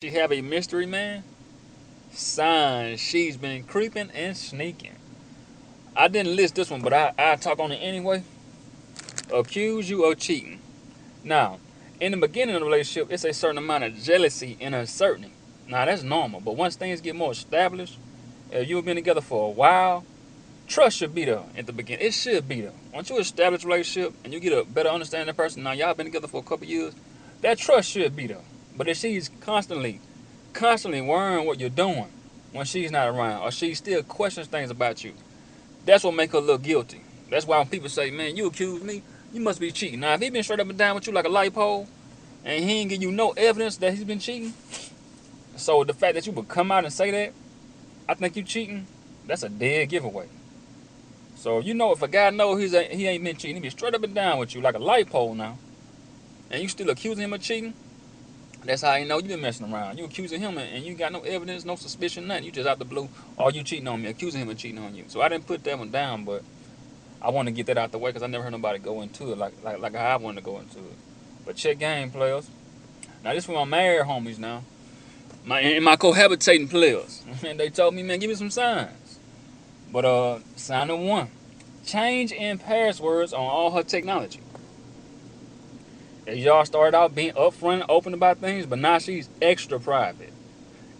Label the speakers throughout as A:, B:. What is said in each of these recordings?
A: She have a mystery man? Sign she's been creeping and sneaking. I didn't list this one, but I talk on it anyway. Accuse you of cheating. Now, in the beginning of the relationship, it's a certain amount of jealousy and uncertainty. Now, that's normal, but once things get more established, if you've been together for a while, trust should be there at the beginning. It should be there. Once you establish a relationship and you get a better understanding of the person, now y'all been together for a couple years, that trust should be there. But if she's constantly worrying what you're doing when she's not around, or she still questions things about you, that's what make her look guilty. That's why when people say, "Man, you accuse me, you must be cheating." Now, if he been straight up and down with you like a light pole, and he ain't give you no evidence that he's been cheating, so the fact that you would come out and say that, I think you cheating, that's a dead giveaway. So if a guy know he ain't been cheating, he be straight up and down with you like a light pole now, and you still accusing him of cheating, that's how you know you been messing around. You accusing him and you got no evidence, no suspicion, nothing. You just out the blue, or you cheating on me, accusing him of cheating on you. So I didn't put that one down, but I want to get that out the way because I never heard nobody go into it like how I want to go into it. But check game players. Now this for my married homies now. My cohabitating players. And they told me, man, give me some signs. But sign number one. Change in passwords on all her technology. As y'all started out being upfront and open about things, but now she's extra private.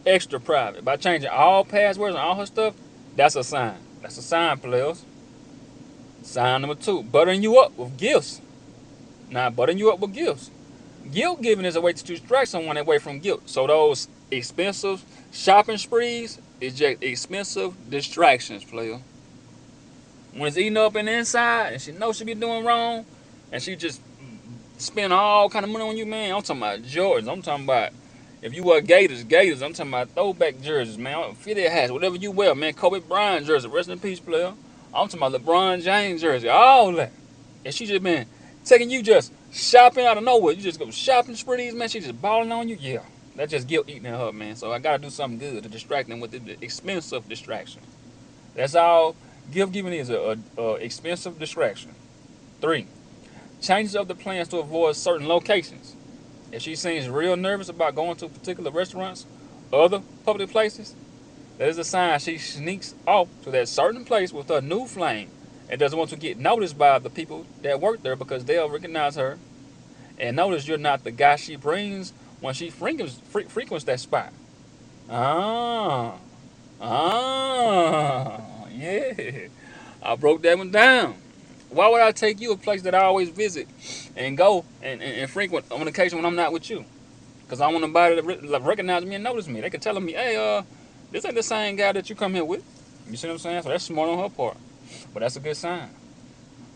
A: Extra private. By changing all passwords and all her stuff, that's a sign. That's a sign, players. Sign number two, buttering you up with gifts. Now, buttering you up with gifts. Guilt giving is a way to distract someone away from guilt. So those expensive shopping sprees is just expensive distractions, player. When it's eating up in the inside and she knows she be doing wrong, and she just spend all kind of money on you, man. I'm talking about Jordans. I'm talking about if you wear Gators. I'm talking about throwback jerseys, man. Fitted hats, whatever you wear, man. Kobe Bryant jersey, rest in peace, player. I'm talking about LeBron James jersey, all that. And she just been taking you just shopping out of nowhere. You just go shopping sprees, man. She just balling on you. Yeah, that's just guilt eating her, man. So I gotta do something good to distract them with the expensive distraction. That's all gift giving is a expensive distraction. Three, changes up the plans to avoid certain locations. If she seems real nervous about going to particular restaurants, other public places, that is a sign she sneaks off to that certain place with her new flame and doesn't want to get noticed by the people that work there because they'll recognize her and notice you're not the guy she brings when she frequents that spot. Ah, yeah. I broke that one down. Why would I take you a place that I always visit and go and frequent on occasion when I'm not with you? Because I want somebody to recognize me and notice me. They could tell me, hey, this ain't the same guy that you come here with. You see what I'm saying? So that's smart on her part. But that's a good sign.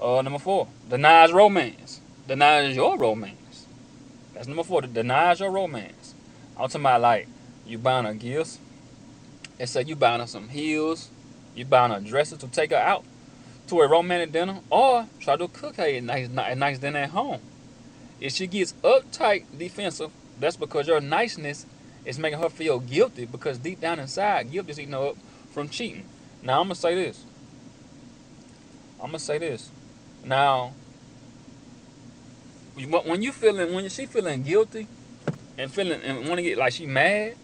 A: Number four, denies romance. Denies your romance. That's number four, denies your romance. I'm talking about like you buying her gifts. Let's say you buying her some heels. You buying her dresses to take her out to a romantic dinner, or try to cook her a nice dinner at home. If she gets uptight, defensive, that's because your niceness is making her feel guilty because deep down inside, guilt is eating her up from cheating. Now I'm gonna say this. Now, when she feeling guilty and want to get like she mad,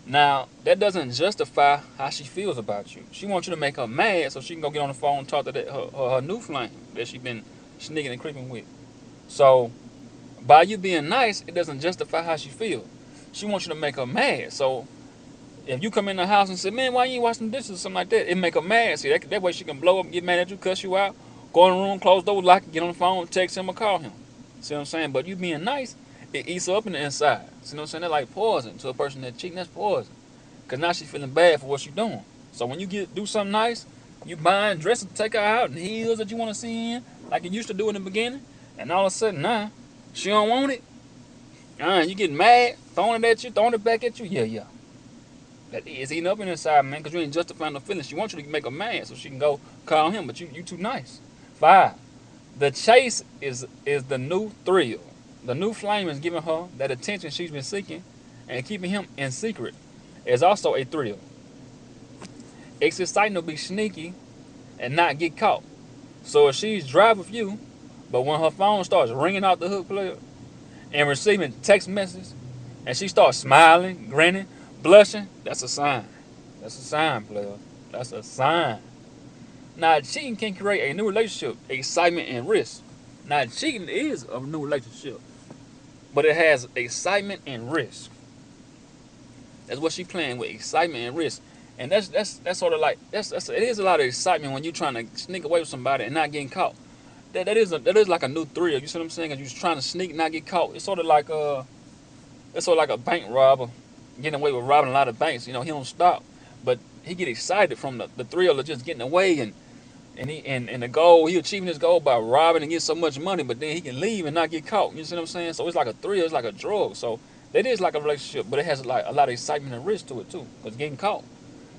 A: now that doesn't justify how she feels about you. She wants you to make her mad so she can go get on the phone and talk to her new flame that she been sneaking and creeping with. So by you being nice, it doesn't justify how she feels. She wants you to make her mad. So if you come in the house and say, "Man, why you ain't washing the dishes?" or something like that, it make her mad. See, that way she can blow up, get mad at you, cuss you out, go in the room, close the door, lock it, get on the phone, text him or call him. See what I'm saying? But you being nice, it eats her up in the inside. See what I'm saying? That's like poison to a person that's cheating. That's poison. Cause now she's feeling bad for what she's doing. So when you do something nice, you buying dresses to take her out and heels that you want to see in, like you used to do in the beginning, and all of a sudden, nah, she don't want it. You getting mad, throwing it at you, throwing it back at you. Yeah. That is eating up in inside, man, because you ain't justifying the feelings. She wants you to make her mad so she can go call him, but you too nice. Five, the chase is the new thrill. The new flame is giving her that attention she's been seeking and keeping him in secret is also a thrill. It's exciting to be sneaky and not get caught. So if she's driving with you, but when her phone starts ringing out the hook player and receiving text messages and she starts smiling, grinning, blushing, that's a sign. That's a sign, player. That's a sign. Now, cheating can create a new relationship, excitement, and risk. Now, cheating is a new relationship, but it has excitement and risk. That's what she playing with, excitement and risk. And that's sort of like that's it is a lot of excitement when you're trying to sneak away with somebody and not getting caught. That is like a new thrill. You see what I'm saying? Cause you're trying to sneak, and not get caught. It's sort of like a bank robber getting away with robbing a lot of banks. He don't stop, but he get excited from the thrill of just getting away and the goal. He achieving his goal by robbing and getting so much money, but then he can leave and not get caught. You see what I'm saying? So it's like a thrill. It's like a drug. So that is like a relationship, but it has like a lot of excitement and risk to it too. Cause getting caught,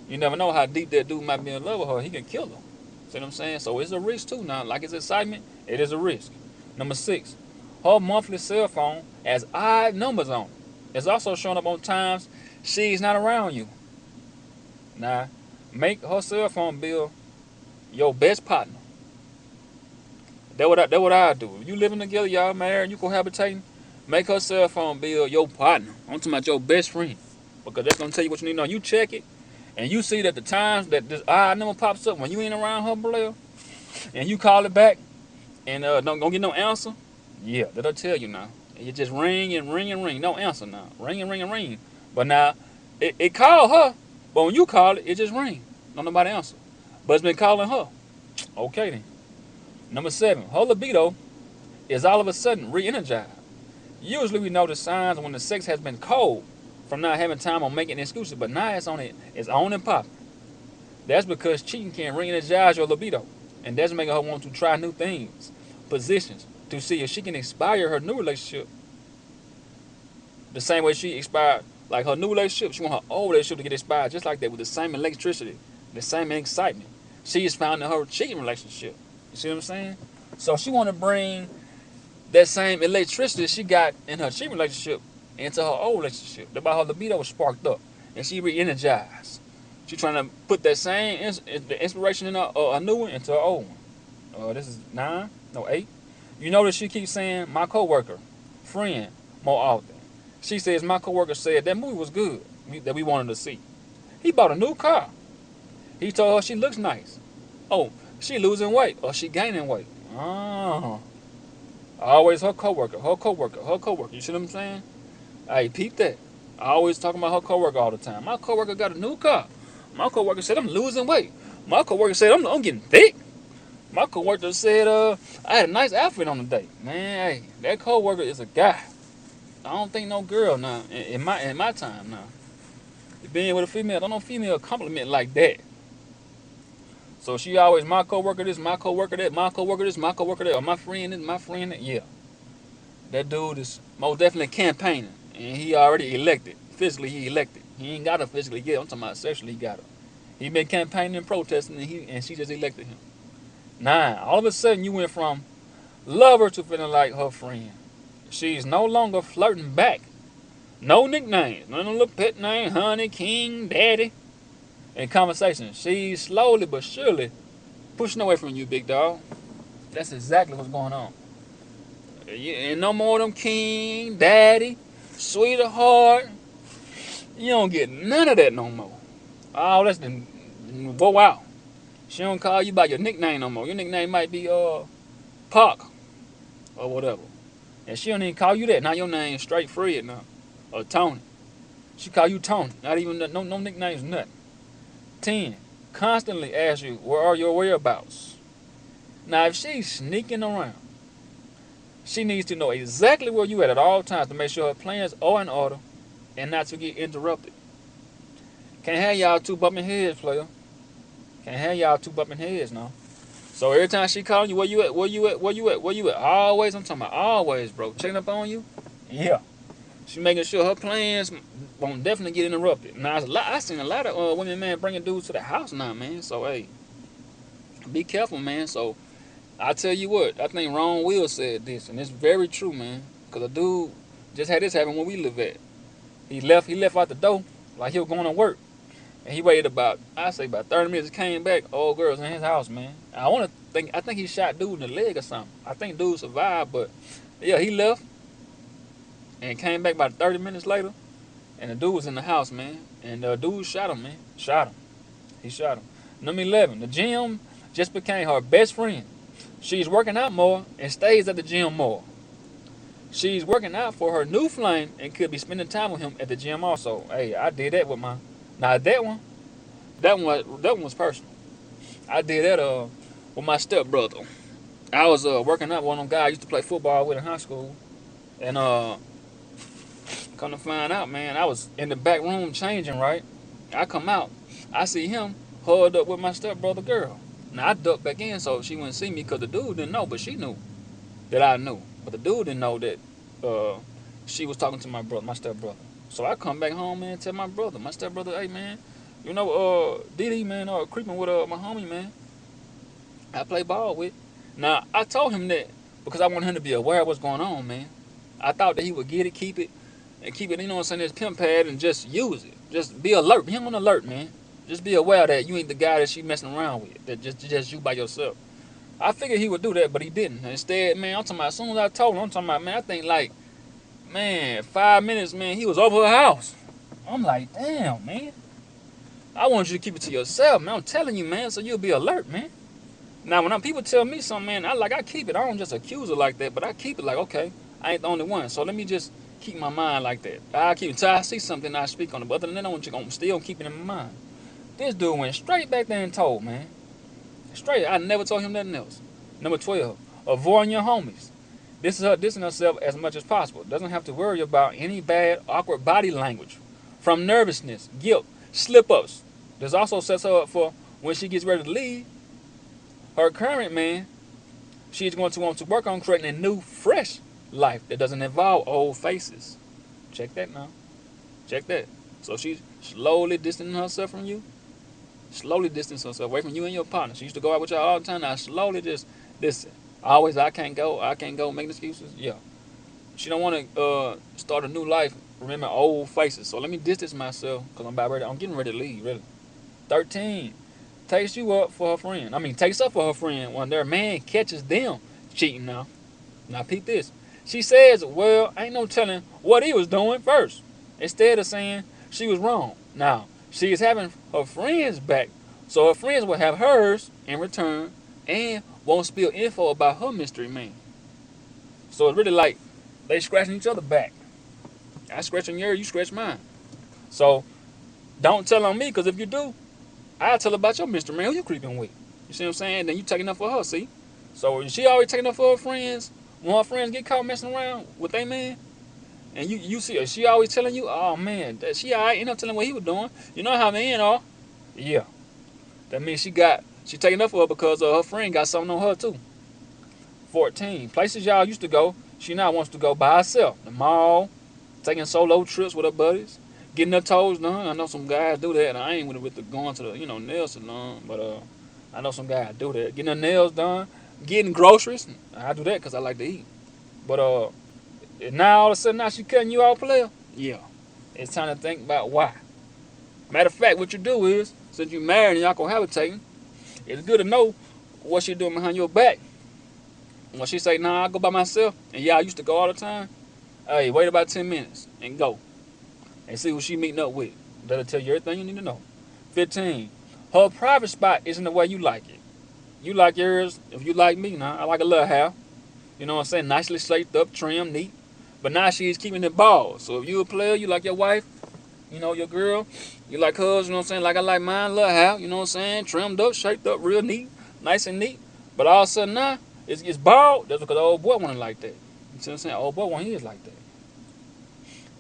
A: you never know how deep that dude might be in love with her. He can kill her. See what I'm saying? So it's a risk too. Now, like it's excitement, it is a risk. Number 6, her monthly cell phone has odd numbers on it. It's also showing up on times she's not around you. Now, make her cell phone bill your best partner. That what I do. If you living together, y'all married, you cohabitating, make her cell phone bill your partner. I'm talking about your best friend. Because that's gonna tell you what you need to know. You check it, and you see that the times that this odd number pops up when you ain't around her, bro, and you call it back, and don't get no answer. Yeah, that'll tell you now. You just ring and ring and ring, no answer now. Ring and ring and ring. But now, it called her, but when you call it, it just ring. No nobody answer. But it's been calling her. Okay then. Number 7, her libido is all of a sudden re-energized. Usually we know the signs when the sex has been cold from not having time on making excuses, but now it's on and popping. That's because cheating can re-energize your libido, and that's making her want to try new things, positions, to see if she can inspire her new relationship the same way she expired. Like her new relationship, she want her old relationship to get expired just like that with the same electricity, the same excitement she has found in her cheating relationship. You see what I'm saying? So she want to bring that same electricity she got in her cheating relationship into her old relationship. That's why her libido was sparked up and she re-energized. She trying to put that same the inspiration in a new one into her old one. This is 9, no 8. You notice she keeps saying my coworker, friend more often. She says my coworker said that movie was good that we wanted to see. He bought a new car. He told her she looks nice. Oh, she losing weight or she gaining weight. Oh, always her coworker, her coworker, her coworker. You see what I'm saying? Hey, peep that. I always talking about her coworker all the time. My coworker got a new car. My coworker said I'm losing weight. My coworker said I'm getting thick. My coworker said I had a nice outfit on the date. Man, hey, that coworker is a guy. I don't think no girl now in my time now. Being with a female, don't no female compliment like that. So she always my coworker this, my coworker that, my coworker this, my coworker that, or my friend this, my friend that. Yeah, that dude is most definitely campaigning, and he already elected. Physically, he elected. He ain't got her physically yet. I'm talking about sexually, he got her. He been campaigning and protesting, and she just elected him. 9. All of a sudden, you went from lover to feeling like her friend. She's no longer flirting back. No nicknames, no little pet name, honey, king, daddy. In conversation, she's slowly but surely pushing away from you, big dog. That's exactly what's going on. And no more of them king, daddy, sweetheart. You don't get none of that no more. Oh, that's the whoa out. She don't call you by your nickname no more. Your nickname might be Park or whatever. And she don't even call you that. Now your name's straight Fred now. Or Tony. She call you Tony. Not even no nicknames, nothing. 10. Constantly ask you, where are your whereabouts? Now if she's sneaking around, she needs to know exactly where you at all times to make sure her plans are in order and not to get interrupted. Can't have y'all two bumping heads, player. Can't have y'all two bumping heads now. So every time she calling you, where you at, where you at, where you at, where you at? Always, I'm talking about always, bro. Checking up on you? Yeah. She making sure her plans won't definitely get interrupted. Now, I seen a lot of women, man, bringing dudes to the house now, man. So, hey, be careful, man. So, I tell you what, I think Ron Will said this, and it's very true, man. Because a dude just had this happen when we live at. He left out the door like he was going to work. And he waited about 30 minutes, came back, old girl's in his house, man. I think he shot dude in the leg or something. I think dude survived, but yeah, he left. and came back about 30 minutes later, and the dude was in the house, man. And the dude shot him, man. Shot him. He shot him. Number 11, the gym just became her best friend. She's working out more and stays at the gym more. She's working out for her new flame and could be spending time with him at the gym also. Hey, I did that with my. Now that one was personal. I did that with my stepbrother. I was working out with one of them guys I used to play football with in high school, and come to find out, man, I was in the back room changing. Right, I come out, I see him hugged up with my stepbrother girl. Now I ducked back in so she wouldn't see me because the dude didn't know, but she knew that I knew. But the dude didn't know that uh, she was talking to my brother, my stepbrother. So I come back home, man, and tell my stepbrother, hey, man, you know, Didi, man, creeping with my homie, man. I play ball with. Now I told him that because I wanted him to be aware of what's going on, man. I thought that he would get it, keep it, and keep it, you know what I'm saying, his pimp pad and just use it. Just be alert. Be on alert, man. Just be aware that you ain't the guy that she messing around with. That just you by yourself. I figured he would do that, but he didn't. Instead, man, I'm talking about as soon as I told him, I'm talking about, man, I think like, man, 5 minutes, man, he was over her house. I'm like, damn, man. I want you to keep it to yourself, man. I'm telling you, man, so you'll be alert, man. Now, when people tell me something, man, I keep it. I don't just accuse her like that, but I keep it like, okay, I ain't the only one. So let me just keep my mind like that. I keep it until I see something, I speak on it. But other than that, I want you to still keep it in my mind. This dude went straight back there and told, man. Straight. I never told him nothing else. Number 12, avoiding your homies. This is her distancing herself as much as possible. Doesn't have to worry about any bad, awkward body language from nervousness, guilt, slip ups. This also sets her up for when she gets ready to leave her current man. She's going to want to work on creating a new, fresh life that doesn't involve old faces. Check that now. Check that. So she's slowly distancing herself from you. Slowly distance herself away from you and your partner. She used to go out with y'all all the time. Now slowly just listen. Always, I can't go, making excuses. Yeah. She don't want to start a new life, remember old faces. So let me distance myself because I'm getting ready to leave, really. 13, takes you up for her friend. Takes up for her friend when their man catches them cheating now. Now peep this. She says, well, ain't no telling what he was doing first. Instead of saying she was wrong. Now, she is having her friends back, so her friends will have hers in return and won't spill info about her mystery man. So it's really like they scratching each other back. I scratching yours, you scratch mine. So don't tell on me, because if you do, I'll tell about your mystery man who you creeping with. You see what I'm saying? Then you taking up for her, see? So she always taking up for her friends. When her friends get caught messing around with their man, and you see her, she always telling you, oh man, that she alright, end up telling what he was doing. You know how men are. Yeah. That means she taking up for her because her friend got something on her too. 14. Places y'all used to go, she now wants to go by herself. The mall, taking solo trips with her buddies, getting her toes done. I know some guys do that, and I ain't with the going to the nail salon, but I know some guys do that. Getting her nails done, getting groceries. I do that because I like to eat. But and now all of a sudden now she cutting you off, player. Yeah, it's time to think about why. Matter of fact, what you do is, since you married and y'all cohabitating, it's good to know what she doing behind your back. When she say, nah, I go by myself, and y'all used to go all the time, hey, wait about 10 minutes and go. And see who she meeting up with. That'll tell you everything you need to know. 15. Her private spot isn't the way you like it. You like yours, if you like me, now, I like a little hair. You know what I'm saying? Nicely sliced up, trim, neat. But now she's keeping it bald. So if you a player, you like your wife, your girl, you like hers, you know what I'm saying? Like I like mine, little hair, you know what I'm saying? Trimmed up, shaped up, real neat, nice and neat. But all of a sudden now, it's bald. That's because the old boy wanted like that. You see what I'm saying? Old boy want his like that.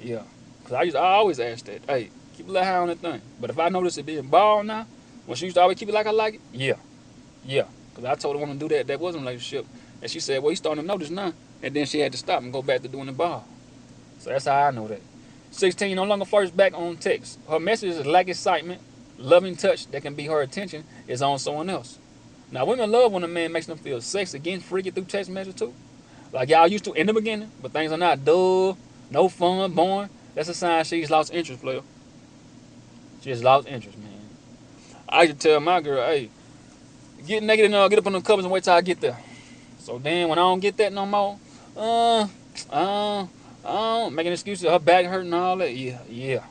A: Yeah. Because I always ask that, hey, keep a little hair on that thing. But if I notice it being bald now, when she used to always keep it like I like it, yeah. Yeah. Because I told her I want to do that. That wasn't a relationship. And she said, well, he's starting to notice now. And then she had to stop and go back to doing the bald. So that's how I know that. 16, no longer flirts back on text. Her messages lack excitement. Loving touch that can be her attention is on someone else. Now, women love when a man makes them feel sex again, freaky through text messages too. Like y'all used to in the beginning, but things are not dull, no fun, boring. That's a sign she's lost interest, player. She's lost interest, man. I used to tell my girl, hey, get naked and get up on the covers and wait till I get there. So then when I don't get that no more, Making excuses, her back hurting and all that. Yeah.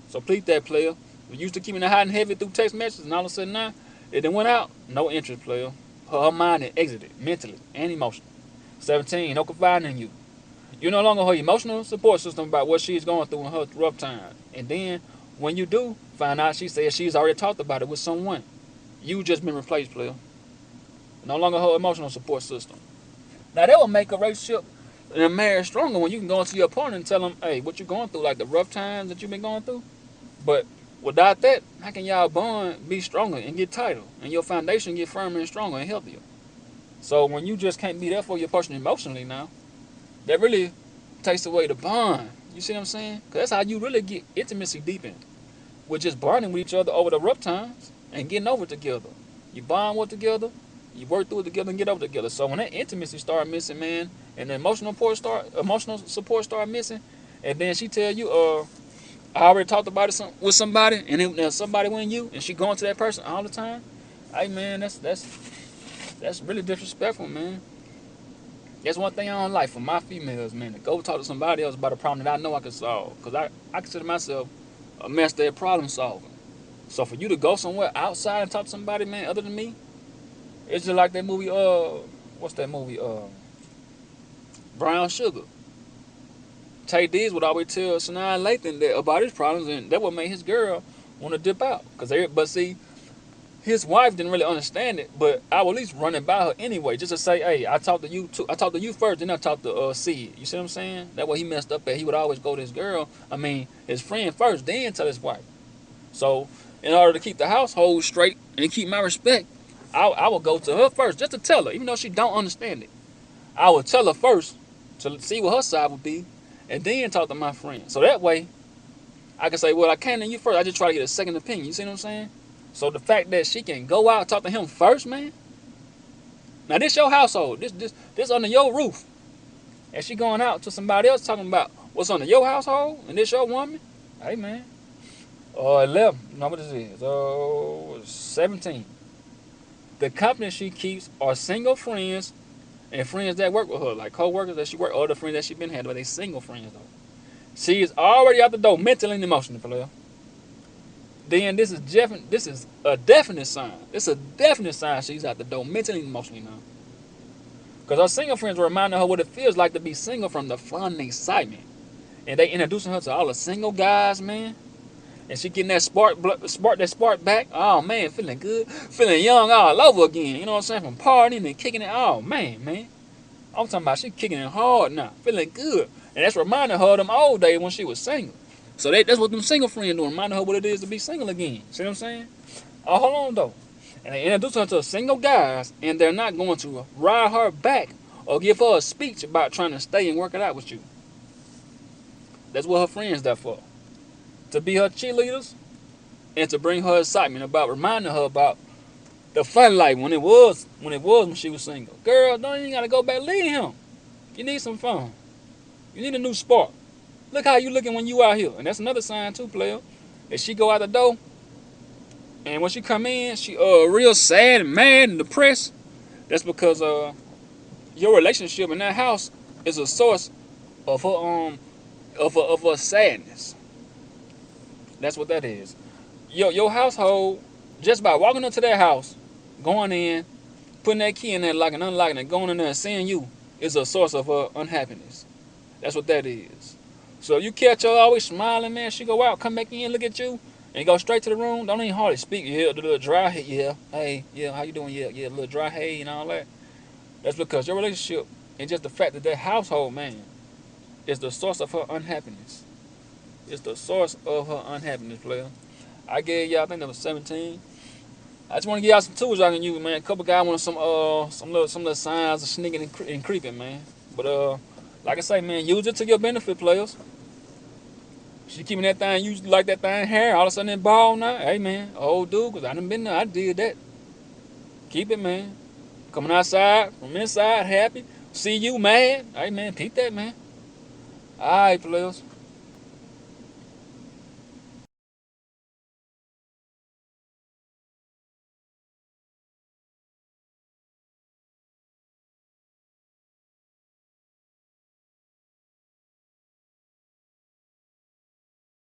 A: So please that player. We used to keeping it hot and heavy through text messages, and all of a sudden now, it then went out. No interest, player. Her mind had exited mentally and emotionally. 17, no confiding in you. You're no longer her emotional support system about what she's going through in her rough time. And then, when you do find out, she says she's already talked about it with someone. You just been replaced, player. No longer her emotional support system. Now, that will make a relationship and a marriage stronger when you can go into your partner and tell them, hey, what you're going through, like the rough times that you've been going through. But without that, how can y'all bond be stronger and get tighter and your foundation get firmer and stronger and healthier? So when you just can't be there for your person emotionally now, that really takes away the bond. You see what I'm saying? Because that's how you really get intimacy deepened. With just bonding with each other over the rough times and getting over it together. You bond with together, you work through it together and get over it together. So when that intimacy start missing, man, and the emotional support start missing, and then she tell you, I already talked about it with somebody, and then somebody went you, and she going to that person all the time. Hey man, that's really disrespectful, man. That's one thing I don't like for my females, man, to go talk to somebody else about a problem that I know I can solve. Because I consider myself a master at problem solving. So for you to go somewhere outside and talk to somebody, man, other than me, it's just like that movie, what's that movie, Brown Sugar. Tay Diggs would always tell Sanaa Lathan that about his problems, and that what made his girl want to dip out. But see, his wife didn't really understand it, but I would at least run it by her anyway, just to say, hey, I talked to you too. I talked to you first, then I talked to Sid. You see what I'm saying? That way he messed up at. He would always go to his friend first, then tell his wife. So in order to keep the household straight and keep my respect, I would go to her first, just to tell her, even though she don't understand it. I would tell her first to see what her side would be, and then talk to my friend. So that way, I can say, well, I came to you first. I just try to get a second opinion. You see what I'm saying? So the fact that she can go out and talk to him first, man. Now this your household. This under your roof. And she going out to somebody else talking about what's under your household, and this your woman. Hey man. 11. No, what is it? 17. The company she keeps are single friends and friends that work with her, like co-workers that she work, or the friends that she been had, but they single friends though. She is already out the door mentally and emotionally, player. Then this is a definite sign. It's a definite sign she's out the door mentally and emotionally now. Because her single friends were reminding her what it feels like to be single from the fun and excitement. And they introducing her to all the single guys, man. And she getting that spark back. Oh man, feeling good, feeling young all over again. You know what I'm saying? From partying and kicking it. Oh man. I'm talking about she kicking it hard now, feeling good. And that's reminding her of them old days when she was single. So that's what them single friends doing, reminding her what it is to be single again. See what I'm saying? Oh, hold on though. And they introduce her to single guys, and they're not going to ride her back or give her a speech about trying to stay and work it out with you. That's what her friends there for. To be her cheerleaders and to bring her excitement about reminding her about the fun life when it was when she was single. Girl, don't even gotta go back, leave him. You need some fun. You need a new spark. Look how you looking when you out here. And that's another sign too, player. If she go out the door and when she come in, she real sad and mad and depressed, that's because your relationship in that house is a source of her of her sadness. That's what that is. Your household, just by walking into that house, going in, putting that key in there, locking, unlocking it, going in there and seeing you, is a source of her unhappiness. That's what that is. So if you catch her always smiling, man, she go out, come back in, look at you, and go straight to the room, don't even hardly speak. Yeah, the little dry, yeah, hey, yeah, how you doing? Yeah, a little dry, hey, and all that. That's because your relationship and just the fact that household, man, is the source of her unhappiness. It's the source of her unhappiness, player. I gave y'all, I think that was 17. I just want to give y'all some tools y'all can use, man. A couple guys want some little signs of sneaking and creeping, man. But like I say, man, use it to your benefit, players. She keeping that thing, you like that thing hair, all of a sudden it bald now. Hey, man, old dude, because I done been there, I did that. Keep it, man. Coming outside, from inside, happy. See you mad. Hey, man, peep that, man. All right, players.